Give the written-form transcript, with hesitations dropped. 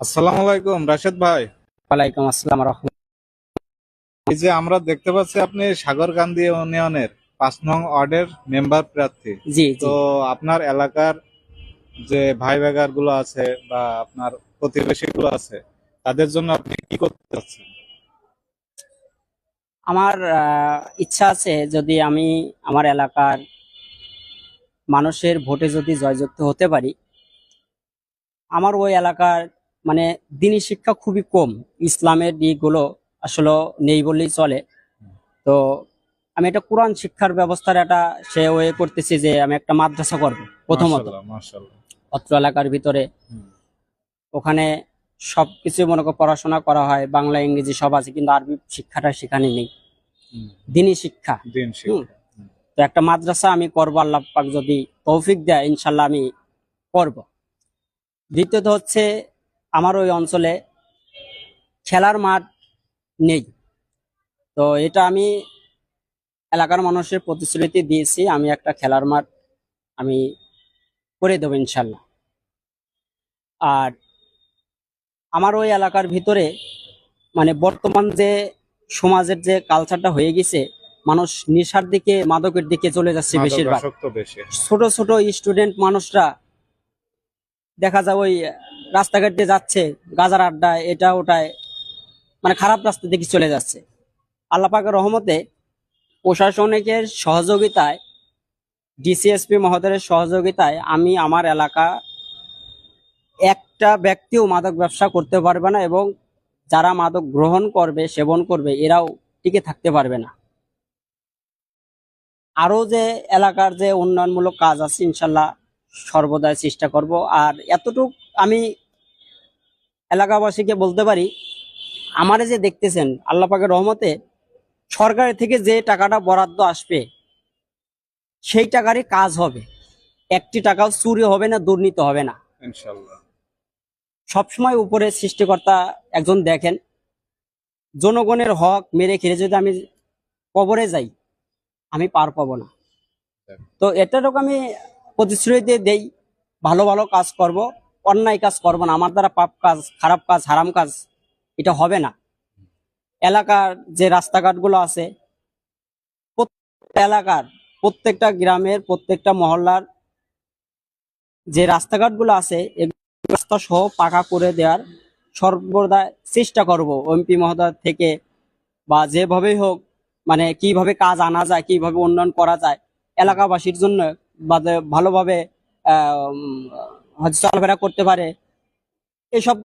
আসসালামু আলাইকুম রাশেদ ভাই। ওয়ালাইকুম আসসালাম রহমতুল্লাহ। এই যে আমরা দেখতে পাচ্ছি আপনি সাগরকান্দি ইউনিয়নের 5 নং ওয়ার্ডের মেম্বার প্রার্থী। জি জি। তো আপনার এলাকার যে ভাই বেগার গুলো আছে বা আপনার প্রতিবেশী গুলো আছে, তাদের জন্য আপনি কি করতে চাচ্ছেন? আমার ইচ্ছা আছে, যদি আমি আমার এলাকার মানুষের ভোটে যদি জয়যুক্ত হতে পারি। আমার ওই এলাকার মানে দিনী শিক্ষা খুবই কম, ইসলামের দিকগুলো আসলে নেই বললেই চলে। তো আমি একটা কোরআন শিক্ষার ব্যবস্থার একটা সে ওয়ে করতেছি, যে আমি একটা মাদ্রাসা করব প্রথমত মাশাআল্লাহ, মাশাআল্লাহ। অত্র এলাকার ভিতরে। হুম, ওখানে সবকিছু মনে করো পড়াশোনা করা হয়, বাংলা ইংরেজি সব আছে, কিন্তু আরবি শিক্ষাটা সেখানে নেই, হুম। দিনী শিক্ষা। দিন হুম। শিক্ষা। হুম। তো একটা মাদ্রাসা আমি করবো, আল্লাহ পাক যদি তৌফিক দেয় ইনশাল্লাহ আমি করব। দ্বিতীয়ত হচ্ছে, আমার ওই অঞ্চলে খেলার মাঠ নেই। তো এটা আমি এলাকার মানুষের প্রতিশ্রুতি দিয়েছি, আমি একটা খেলার মাঠ আমি করে দেবো ইনশাল্লাহ। আর আমার ওই এলাকার ভিতরে মানে বর্তমান যে সমাজের যে কালচারটা হয়ে গেছে, মানুষ নেশার দিকে মাদকের দিকে চলে যাচ্ছে বেশিরভাগ। মাদকাসক্ত বেশি, হ্যাঁ। ছোট ছোট স্টুডেন্ট মানুষরা দেখা যায় ওই রাস্তাঘাট দিয়ে যাচ্ছে, গাজার আড্ডা এটা ওটায়, মানে খারাপ রাস্তা দিকে চলে যাচ্ছে। আল্লাহ পাকের রহমতে প্রশাসনিকের সহযোগিতায়, ডিসিএসপি মহোদয়ের সহযোগিতায় আমি আমার এলাকা একটা ব্যক্তিও মাদক ব্যবসা করতে পারবে না, এবং যারা মাদক গ্রহণ করবে সেবন করবে এরাও টিকে থাকতে পারবে না। আরো যে এলাকার যে উন্নয়নমূলক কাজ আছে ইনশাল্লাহ সর্বদাই চেষ্টা করব। আর এতটুক আমি এলাকাবাসীকে বলতে পারি, আমারে যে দেখতেছেন আল্লাহ পাকের রহমতে সরকারের থেকে যে টাকাটা বরাদ্দ আসবে সেই টাকারই কাজ হবে, একটি টাকাও চুরি হবে না, দুর্নীতি হবে না। ইনশাআল্লাহ। সবসময় উপরে সৃষ্টিকর্তা একজন দেখেন, জনগণের হক মেরে খেলে যদি আমি কবরে যাই আমি পার পাবো না। তো এতটুকু আমি প্রতিশ্রুতি দেই, ভালো ভালো কাজ করব, অন্যায় কাজ করব না, আমার দ্বারা পাপ কাজ, খারাপ কাজ, হারাম কাজ এটা হবে না। এলাকার যে রাস্তাঘাটগুলো আছে, প্রত্যেকটা এলাকার, প্রত্যেকটা গ্রামের, প্রত্যেকটা মহল্লার যে রাস্তাঘাটগুলো আছে এগুলো রাস্তা সহ পাকা করে দেওয়ার সর্বদা চেষ্টা করব এমপি মহোদয় থেকে, বা যেভাবেই হোক, মানে কিভাবে কাজ আনা যায়, কিভাবে উন্নয়ন করা যায় এলাকাবাসীর জন্য, বা ভালোভাবে আহ উম, হয়তো চলাফেরা করতে পারে, এসব